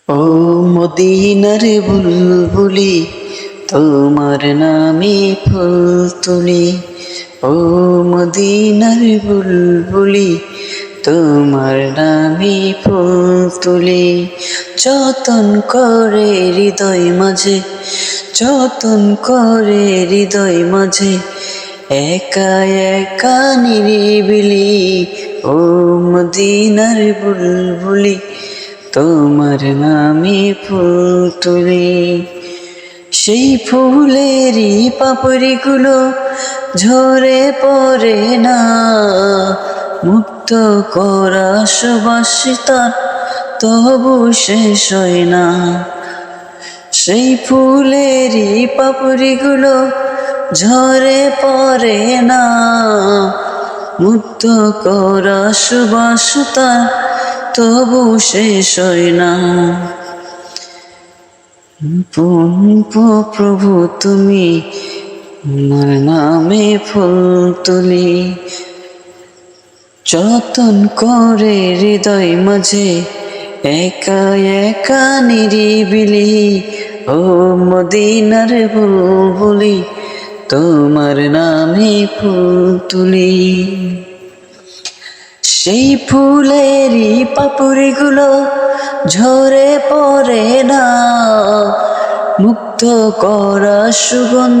ও মদিনার বুলবুলি, তোমার নামে ফুল তুলি। ও মদিনার বুলবুলি, তোমার নামে ফুল তুলি। যতন করে হৃদয় মাঝে, যতন করে হৃদয় মাঝে, একা একা নিরিবিলি। ও মদিনার বুলবুলি, তোমার নামে ফুল তুলি। সেই ফুলেরই পাপড়িগুলো ঝরে পড়ে না, মুক্ত করা সুবাস তার তবু শেষ হয় না। সেই ফুলেরই পাপড়িগুলো ঝরে পড়ে না, মুক্ত করা সুবাস তার তবু শেষ হয় না। প্রভু তুমি, তোমার নামে ফুল তুলি। যতন করে হৃদয় মাঝে, একা একা নিরিবিলি। ও মদিনার বুলবুলি, তোমার নামে ফুল তুলি। সেই ফুলেরই পাপড়িগুলো ঝরে পড়ে না, মুক্ত করা সুগন্ধ